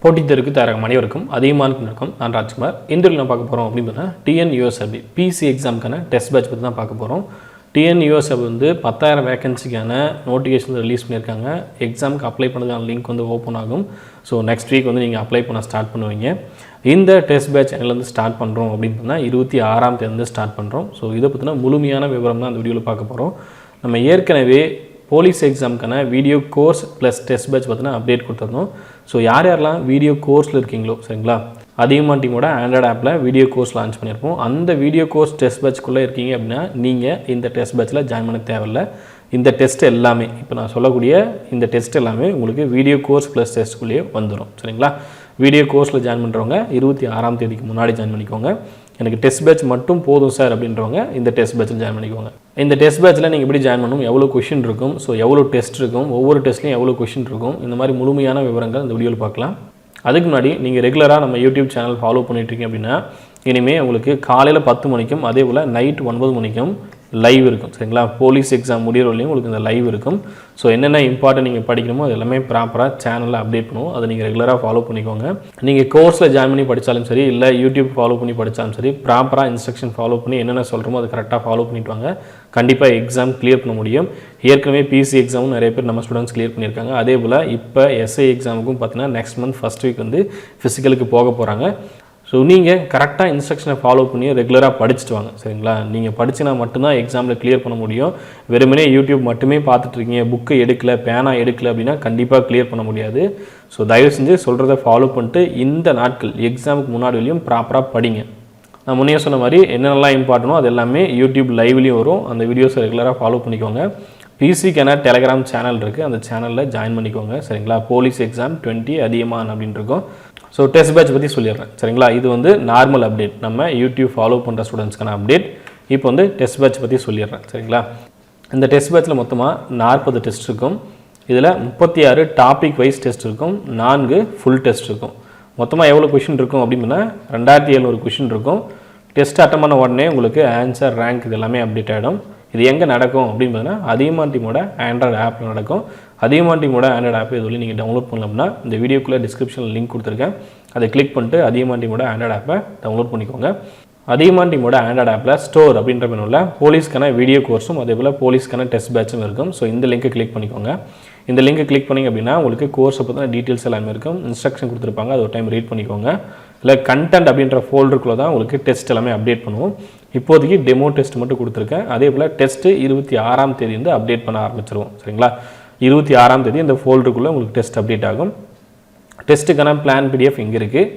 போட்டித்தேர்வுக்கு தயாராகும் அனைவருக்கும் அதிகமான இருக்கும். நான் ராஜ்குமார். இந்த வீடியோவில் நான் பார்க்க போகிறோம் அப்படின்னு பார்த்தா TNUSRB PC எக்ஸாமுக்கான டெஸ்ட் பேட்ச் பற்றி தான் பார்க்க போகிறோம். TNUSRB வந்து 10,000 வேகன்சிக்கான நோட்டிஃபிகேஷன் ரிலீஸ் பண்ணியிருக்காங்க. எக்ஸாமுக்கு அப்ளை பண்ணதுக்கான லிங்க் வந்து ஓப்பன் ஆகும். ஸோ நெக்ஸ்ட் வீக் வந்து நீங்கள் அப்ளை பண்ண ஸ்டார்ட் பண்ணுவீங்க. இந்த டெஸ்ட் பேட்ச் எங்கேருந்து ஸ்டார்ட் பண்ணுறோம் அப்படின்னு பார்த்தா 26ஆம் தேதி ஸ்டார்ட் பண்ணுறோம். ஸோ இதை பற்றின முழுமையான விவரம் தான் அந்த வீடியோவில் பார்க்க போகிறோம். நம்ம ஏற்கனவே போலீஸ் எக்ஸாமுக்கான video course plus test batch பார்த்தீங்கன்னா அப்டேட் கொடுத்துருந்தோம். ஸோ யாரெல்லாம் வீடியோ கோர்ஸில் இருக்கீங்களோ சரிங்களா, அதிகமாக டீமோட ஆண்ட்ராய்டு ஆப்பில் வீடியோ கோர்ஸ் லான்ச் பண்ணியிருப்போம். அந்த வீடியோ கோர்ஸ் டெஸ்ட் பேட்ச்க்குள்ளே இருக்கீங்க அப்படின்னா நீங்கள் இந்த டெஸ்ட் பேட்சில் ஜாயின் பண்ண தேவையில்லை. இந்த டெஸ்ட் எல்லாமே இப்போ நான் சொல்லக்கூடிய இந்த டெஸ்ட் எல்லாமே உங்களுக்கு வீடியோ கோர்ஸ் ப்ளஸ் டெஸ்ட்டுக்குள்ளேயே வந்துடும் சரிங்களா. வீடியோ கோர்ஸில் ஜாயின் பண்ணுறவங்க 26ஆம் தேதிக்கு முன்னாடி ஜாயின் பண்ணிக்கோங்க. எனக்கு டெஸ்ட் பேட்ச் மட்டும் போதும் சார் அப்படின்றவங்க இந்த டெஸ்ட் பேட்சில் ஜாயின் பண்ணிக்கோங்க. இந்த டெஸ்ட் பேட்சில் நீங்கள் எப்படி ஜாயின் பண்ணணும், எவ்வளோ கொஷின் இருக்கும், ஸோ எவ்வளோ டெஸ்ட் இருக்கும், ஒவ்வொரு டெஸ்ட்லையும் எவ்வளோ கொஷின் இருக்கும், இந்த மாதிரி முழுமையான விவரங்கள் இந்த வீடியோவில் பார்க்கலாம். அதுக்கு முன்னாடி நீங்கள் ரெகுலராக நம்ம யூடியூப் சேனல் ஃபாலோ பண்ணிட்டுருக்கீங்க அப்படின்னா இனிமேல் உங்களுக்கு காலையில் 10 மணிக்கும் அதே போல் நைட் 9 மணிக்கும் லைவ் இருக்கும் சரிங்களா. போலீஸ் எக்ஸாம் முடிகிறவரையும் உங்களுக்கு இந்த லைவ் இருக்கும். ஸோ என்னென்ன இம்பார்ட்டன்ட் நீங்கள் படிக்கணுமோ அது எல்லாமே ப்ராப்பராக சேனலில் அப்டேட் பண்ணுவோம். அதை நீங்கள் ரெகுலராக ஃபாலோ பண்ணிக்கோங்க. நீங்கள் கோர்ஸில் ஜாயின் பண்ணி படித்தாலும் சரி, இல்லை யூடியூப் ஃபாலோ பண்ணி படித்தாலும் சரி, ப்ராப்பராக இன்ஸ்ட்ரக்ஷன் ஃபாலோ பண்ணி என்னென்ன சொல்கிறோமோ அதை கரெக்டாக ஃபாலோ பண்ணிட்டு வாங்க. கண்டிப்பாக எக்ஸாம் கிளியர் பண்ண முடியும். ஏற்கனவே பிசி எக்ஸாமும் நிறைய பேர் நம்ம ஸ்டூடெண்ட்ஸ் கிளியர் பண்ணியிருக்காங்க. அதே போல் இப்போ எஸ்ஐ எக்ஸாமுக்கும் பார்த்தீங்கன்னா நெக்ஸ்ட் மந்த் ஃபஸ்ட் வீக் வந்து ஃபிசிக்கலுக்கு போக போகிறாங்க. ஸோ நீங்கள் கரெக்டாக இன்ஸ்ட்ரக்ஷனை ஃபாலோ பண்ணி ரெகுலராக படிச்சுட்டு வாங்க சரிங்களா. நீங்கள் படிச்சுனா மட்டும்தான் எக்ஸாமில் கிளியர் பண்ண முடியும். வெறுமனே யூடியூப் மட்டுமே பார்த்துட்ருக்கீங்க, புக்கு எடுக்கலை, பேனா எடுக்கலை அப்படின்னா கண்டிப்பாக கிளியர் பண்ண முடியாது. ஸோ தயவு செஞ்சு சொல்கிறத ஃபாலோ பண்ணிட்டு இந்த நாட்கள் எக்ஸாமுக்கு முன்னாடி வரையும் ப்ராப்பராக படிங்க. நான் முன்னே சொன்ன மாதிரி என்னென்னலாம் இம்பார்ட்டனோ அது எல்லாமே யூடியூப் லைவ்லேயும் வரும். அந்த வீடியோஸை ரெகுலராக ஃபாலோ பண்ணிக்கோங்க. பிசிக்கான டெலகிராம் சேனல் இருக்குது, அந்த சேனலில் ஜாயின் பண்ணிக்கோங்க சரிங்களா. போலீஸ் எக்ஸாம் 20 அதியமான் அப்படின்னு இருக்கும். ஸோ டெஸ்ட் பேட்ச் பற்றி சொல்லிடுறேன் சரிங்களா. இது வந்து நார்மல் அப்டேட், நம்ம யூடியூப் ஃபாலோ பண்ணுற ஸ்டூடெண்ட்ஸ்க்கான அப்டேட். இப்போ வந்து டெஸ்ட் பேட்ச் பற்றி சொல்லிடுறேன் சரிங்களா. இந்த டெஸ்ட் பேட்சில் மொத்தமாக 40 டெஸ்ட் இருக்கும். இதில் 36 டாபிக் வைஸ் டெஸ்ட் இருக்கும், 4 ஃபுல் டெஸ்ட் இருக்கும். மொத்தமாக எவ்வளோ கொஷின் இருக்கும் அப்படின்னா 2700 கொஷின் இருக்கும். டெஸ்ட் அட்டன் பண்ண உடனே உங்களுக்கு ஆன்சர், ரேங்க் இது எல்லாமே அப்டேட் ஆகிடும். இது எங்கே நடக்கும் அப்படின்னு பார்த்தீங்கன்னா அதிகமான டீமோட ஆண்ட்ராய்டு ஆப்பில் நடக்கும். அதிகமான டீமோட ஆண்ட்ராய்டு ஆப் இதுவரை நீங்கள் டவுன்லோட் பண்ணலாம்னா இந்த வீடியோக்குள்ளே டிஸ்கிரிப்ஷனில் லிங்க் கொடுத்துருக்கேன். அதை கிளிக் பண்ணிட்டு அதிகமான டீமோட ஆண்ட்ராய்டு ஆப்பை டவுன்லோட் பண்ணிக்கோங்க. அதிகமான டீமோட ஆண்ட்ராய்டு ஆப்பில் ஸ்டோர் அப்படின்ற மெனுவில் போலீஸ்க்கான வீடியோ கோர்ஸும் அதே போல் போலீஸ்க்கான டெஸ்ட் பேட்சும் இருக்கும். ஸோ இந்த லிங்க்கை கிளிக் பண்ணிக்கோங்க. இந்த லிங்க்கை கிளிக் பண்ணிங்க அப்படின்னா உங்களுக்கு கோர்ஸை பற்றின டீட்டெயில்ஸ் எல்லாமே இருக்கும், இன்ஸ்ட்ரக்ஷன் கொடுத்துருப்பாங்க, அது ஒரு டைம் ரீட் பண்ணிக்கோங்க. இல்லை கண்டென்ட் அப்படின்ற ஃபோல்டருக்குள்ளே தான் உங்களுக்கு டெஸ்ட் எல்லாமே அப்டேட் பண்ணுவோம். இப்போதைக்கு டெமோ டெஸ்ட் மட்டும் கொடுத்துருக்கேன். அதே போல் டெஸ்ட்டு 26ஆம் தேதி வந்து அப்டேட் பண்ண ஆரம்பிச்சிருவோம் சரிங்களா. 26ஆம் தேதி இந்த ஃபோல்டருக்குள்ளே உங்களுக்கு டெஸ்ட் அப்டேட் ஆகும். டெஸ்ட்டுக்கான பிளான் PDF இங்கே இருக்குது,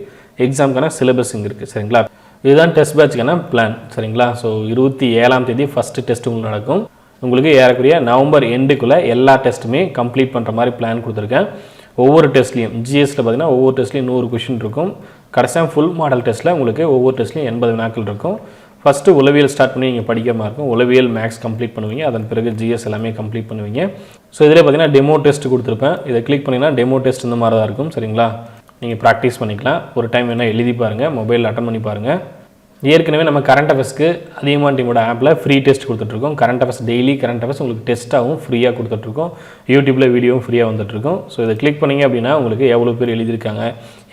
எக்ஸாமுக்கான சிலபஸ் இங்கே இருக்குது சரிங்களா. இதுதான் டெஸ்ட் பேட்சுக்கான பிளான் சரிங்களா. ஸோ 27ஆம் தேதி ஃபஸ்ட்டு டெஸ்ட் உங்களுக்கு நடக்கும். உங்களுக்கு ஏறக்குறைய நவம்பர் எண்டுக்குள்ளே எல்லா டெஸ்ட்டுமே கம்ப்ளீட் பண்ணுற மாதிரி பிளான் கொடுத்துருக்கேன். ஒவ்வொரு டெஸ்ட்லையும் ஜிஎஸ்சில் பார்த்தீங்கன்னா ஒவ்வொரு டெஸ்ட்லையும் 100 கொஷின் இருக்கும். கடைசியாக ஃபுல் மாடல் டெஸ்ட்டில் உங்களுக்கு ஒவ்வொரு டெஸ்ட்லையும் 80 வினாக்கள் இருக்கும். ஃபஸ்ட்டு உளவியல் ஸ்டார்ட் பண்ணி நீங்கள் படிக்கிற மாதிரி இருக்கும். உளவியல் மேக்ஸ் கம்ப்ளீட் பண்ணுவீங்க, அதன் பிறகு ஜிஎஸ் எல்லாமே கம்ப்ளீட் பண்ணுவீங்க. ஸோ இதில் பார்த்தீங்கன்னா டெமோ டெஸ்ட் கொடுத்துருப்பேன். இதை கிளிக் பண்ணிங்கன்னா டெமோ டெஸ்ட் இந்த மாதிரி தான் இருக்கும் சரிங்களா. நீங்கள் ப்ராக்டிஸ் பண்ணிக்கலாம். ஒரு டைம் வேணால் எழுதி பாருங்கள், மொபைலில் அட்டன் பண்ணி பாருங்கள். ஏற்கனவே நம்ம கரண்ட் அஃபேர்ஸ்க்கு அதிகமான டீமோட ஆப்பில் ஃப்ரீ டெஸ்ட் கொடுத்துட்ருக்கோம். Current affairs daily current affairs உங்களுக்கு டெஸ்ட்டாகவும் ஃப்ரீயாக கொடுத்துட்ருக்கோம். யூடியூப்பில் வீடியோவும் ஃப்ரீயாக வந்துட்டுருக்கோம். ஸோ இதை கிளிக் பண்ணிங்க அப்படின்னா உங்களுக்கு எவ்வளோ பேர் எழுதியிருக்காங்க,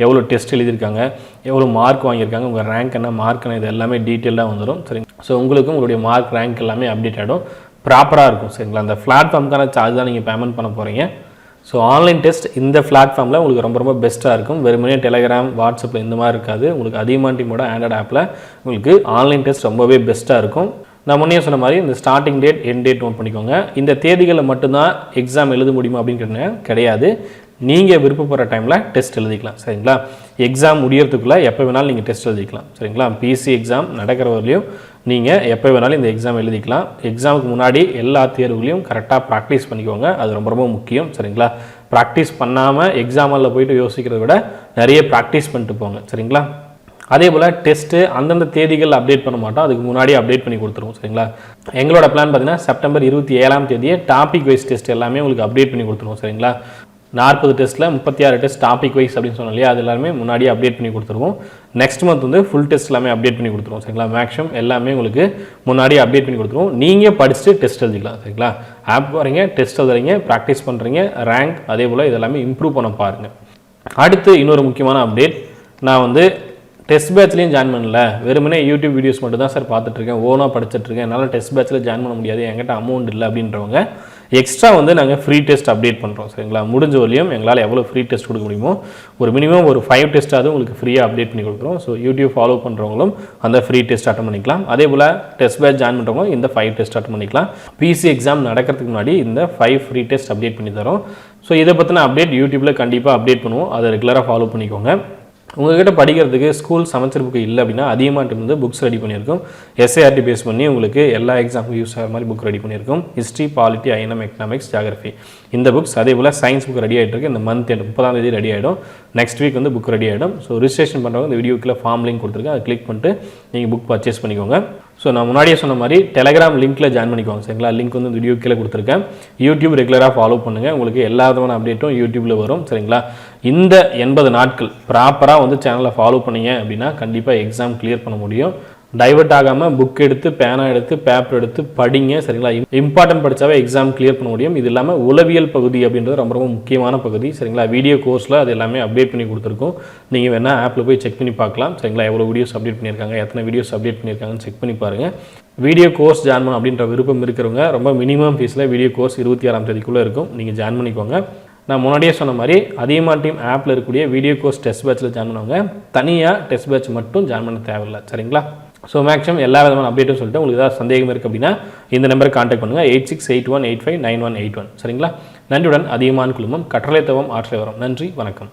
எவ்வளோ டெஸ்ட் எழுதியிருக்காங்க, எவ்வளோ மார்க் வாங்கியிருக்காங்க, உங்கள் ரேங்க் என்ன, மார்க் என்ன, இது எல்லாமே டீட்டெயிலாக வந்துடும் சரிங்க. ஸோ உங்களுக்கும் உங்களுடைய மார்க், ரேங்க் எல்லாமே அப்டேட் ஆகிடும், ப்ராப்பராக இருக்கும் சரிங்களா. அந்த பிளாட்ஃபார்முக்கான சார்ஜ் தான் நீங்கள் பேமெண்ட் பண்ண போகிறீங்க. ஸோ ஆன்லைன் டெஸ்ட் இந்த பிளாட்ஃபார்மில் உங்களுக்கு ரொம்ப ரொம்ப பெஸ்ட்டாக இருக்கும். வெறுமனே டெலகிராம், வாட்ஸ்அப்பில் இந்த மாதிரி இருக்காது. உங்களுக்கு அதிகமான டீமோட ஆண்ட்ராய்டு ஆப்பில் உங்களுக்கு ஆன்லைன் டெஸ்ட் ரொம்பவே பெஸ்ட்டாக இருக்கும். நான் முன்னே சொன்ன மாதிரி இந்த starting date, end date note பண்ணிக்கோங்க. இந்த தேதிகளில் மட்டும்தான் எக்ஸாம் எழுத முடியுமா அப்படின்னு கிடையாது. நீங்கள் விருப்பப்படுற டைமில் டெஸ்ட் எழுதிக்கலாம் சரிங்களா. எக்ஸாம் முடியறதுக்குள்ளே எப்போ வேணாலும் நீங்கள் டெஸ்ட் எழுதிக்கலாம் சரிங்களா. பிசி எக்ஸாம் நடக்கிற வரலையும் நீங்கள் எப்போ வேணாலும் இந்த எக்ஸாம் எழுதிக்கலாம். எக்ஸாமுக்கு முன்னாடி எல்லா தேர்வுகளையும் கரெக்டாக ப்ராக்டிஸ் பண்ணிக்கோங்க, அது ரொம்ப ரொம்ப முக்கியம் சரிங்களா. ப்ராக்டிஸ் பண்ணாமல் எக்ஸாமில் போய்ட்டு யோசிக்கிறத விட நிறைய ப்ராக்டிஸ் பண்ணிட்டு போங்க சரிங்களா. அதே போல் டெஸ்ட்டு அந்தந்த தேதிகள் அப்டேட் பண்ண மாட்டோம், அதுக்கு முன்னாடி அப்டேட் பண்ணி கொடுத்துருவோம் சரிங்களா. எங்களோட பிளான் பார்த்தீங்கன்னா செப்டம்பர் 27ஆம் தேதியே டாபிக் வைஸ் டெஸ்ட் எல்லாமே உங்களுக்கு அப்டேட் பண்ணி கொடுத்துருவோம் சரிங்களா. 40 டெஸ்ட்டில் 36 டெஸ்ட் டாபிக் வைஸ் அப்படின்னு சொன்னோம் இல்லையா, அது எல்லாமே முன்னாடியே அப்டேட் பண்ணி கொடுத்துருவோம். நெக்ஸ்ட் மந்த் வந்து ஃபுல் டெஸ்ட் எல்லாமே அப்டேட் பண்ணி கொடுத்துருவோம் சரிங்களா. மேக்ஸிமம் எல்லாமே உங்களுக்கு முன்னாடியே அப்டேட் பண்ணி கொடுத்துருவோம். நீங்கள் படிச்சுட்டு டெஸ்ட் எழுதிக்கலாம் சரிங்களா. ஆப் வரீங்க, டெஸ்ட் எழுதுறீங்க, ப்ராக்டிஸ் பண்ணுறீங்க, ரேங்க் அதே போல் இதெல்லாமே இம்ப்ரூவ் பண்ண பாருங்கள். அடுத்து இன்னொரு முக்கியமான அப்டேட், நான் வந்து டெஸ்ட் பேட்ச்லேயும் ஜாயின் பண்ணல, வெறுமனே யூடியூப் வீடியோஸ் மட்டும் தான் சார் பார்த்துட்ருக்கேன், ஓனாக படிச்சுட்ருக்கேன், என்னால் டெஸ்ட் பேட்ச்சில் ஜாயின் பண்ண முடியாது, என்கிட்ட அமௌண்ட் இல்லை அப்படின்றவங்க எக்ஸ்ட்ரா வந்து நாங்கள் ஃப்ரீ டெஸ்ட் அப்டேட் பண்ணுறோம். சரிங்களா, முடிஞ்ச வரையும் எங்களால் எவ்வளோ ஃப்ரீ டெஸ்ட் கொடுக்க முடியுமோ ஒரு மினிமம் ஒரு 5 டெஸ்ட்டாவது உங்களுக்கு ஃப்ரீயாக அப்டேட் பண்ணி கொடுக்குறோம். ஸோ யூடியூப் ஃபாலோ பண்ணுறவங்களும் அந்த ஃப்ரீ டெஸ்ட் அட்டன் பண்ணிக்கலாம். அதே போல் டெஸ்ட் பேட்ச் ஜாயின் பண்ணுறவங்க இந்த 5 டெஸ்ட் அட்டன் பண்ணிக்கலாம். பிசி எக்ஸாம் நடக்கிறதுக்கு முன்னாடி இந்த 5 ஃப்ரீ டெஸ்ட் அப்டேட் பண்ணி தரோம். ஸோ இதை பற்றின அப்டேட் யூடியூப்பில் கண்டிப்பாக அப்டேட் பண்ணுவோம், அதை ரெகுலராக ஃபாலோ பண்ணிக்கோங்க. உங்கள்கிட்ட படிக்கிறதுக்கு ஸ்கூல் செமஸ்டர் புக்கு இல்லை அப்படின்னா அதிகமாக வந்து புக்ஸ் ரெடி பண்ணியிருக்கோம். SCERT பேஸ் பண்ணி உங்களுக்கு எல்லா எக்ஸாமுக்கும் யூஸ் ஆகிற மாதிரி புக் ரெடி பண்ணியிருக்கோம். History, polity, INM, economics, geography இந்த புக்ஸ். அதே போல் சயின்ஸ் புக் ரெடி ஆகிட்டு இருக்கு. இந்த மந்த் 30ஆம் தேதி ரெடி ஆகிடும். நெக்ஸ்ட் வீக் வந்து புக் ரெடி ஆகிடும். ஸோ ரிஜிஸ்ட்ரேஷன் பண்ணுறவங்க இந்த வீடியோக்குள்ள ஃபார்ம் லிங்க் கொடுத்துருக்கேன், அதை கிளிக் பண்ணிட்டு நீங்கள் புக் பர்ச்சேஸ் பண்ணிக்கோங்க. ஸோ நான் முன்னாடியே சொன்ன மாதிரி டெலகிராம் லிங்க்கில் ஜாயின் பண்ணிக்கோங்க. சரிங்களா, லிங்க் வந்து வீடியோ கீழே கொடுத்துருக்கேன். யூடியூப் ரெகுலராக ஃபாலோ பண்ணுங்கள், உங்களுக்கு எல்லா விதமான அப்டேட்டும் யூடியூப்பில் வரும். சரிங்களா, இந்த 80 நாட்கள் ப்ராப்பராக வந்து சேனலை ஃபாலோ பண்ணீங்க அப்படின்னா கண்டிப்பாக எக்ஸாம் கிளியர் பண்ண முடியும். டைவர்ட் ஆகாமல் புக் எடுத்து பேனா எடுத்து பேப்பர் எடுத்து படிங்க. சரிங்களா, இம்பார்ட்டன்ட் படித்தாவே எக்ஸாம் கிளியர் பண்ண முடியும். இது இல்லாமல் உளவியல் பகுதி அப்படின்றது ரொம்ப ரொம்ப முக்கியமான பகுதி. சரிங்களா, வீடியோ கோர்ஸில் அது எல்லாமே அப்டேட் பண்ணி கொடுத்துருக்கோம். நீங்கள் வேணால் ஆப்பில் போய் செக் பண்ணி பார்க்கலாம். சரிங்களா, எவ்வளோ வீடியோஸ் அப்டேட் பண்ணியிருக்காங்க, எத்தனை வீடியோஸ் அப்டேட் பண்ணியிருக்காங்கன்னு செக் பண்ணி பாருங்கள். வீடியோ கோர்ஸ் ஜாயின் பண்ணணும் அப்படின்ற விருப்பம் இருக்கிறவங்க ரொம்ப மினிமம் ஃபீஸில் வீடியோ கோர்ஸ் 26ஆம் தேதிக்குள்ளே இருக்கும், நீங்கள் ஜாயின் பண்ணிக்கோங்க. நான் முன்னாடியே சொன்ன மாதிரி அதிகமாக டீம் ஆப்பில் இருக்கக்கூடிய வீடியோ கோர்ஸ் டெஸ்ட் பேட்சில் ஜாயின் பண்ணுவாங்க, தனியாக டெஸ்ட் பேட்ச் மட்டும் ஜாயின் பண்ண தேவையில்லை. சரிங்களா, ஸோ மேக்ஸிமம் எல்லா விதமான அப்டேட்டும் சொல்லிட்டு உங்களுக்கு ஏதாவது சந்தேகம் இருக்குது அப்படின்னா இந்த நம்பருக்கு கான்டாக்ட் பண்ணுங்கள், 8681859181. சரிங்களா, நன்றியுடன் அதிகமான குழுமம் கற்றலை தவம் ஆற்றை வரும். நன்றி, வணக்கம்.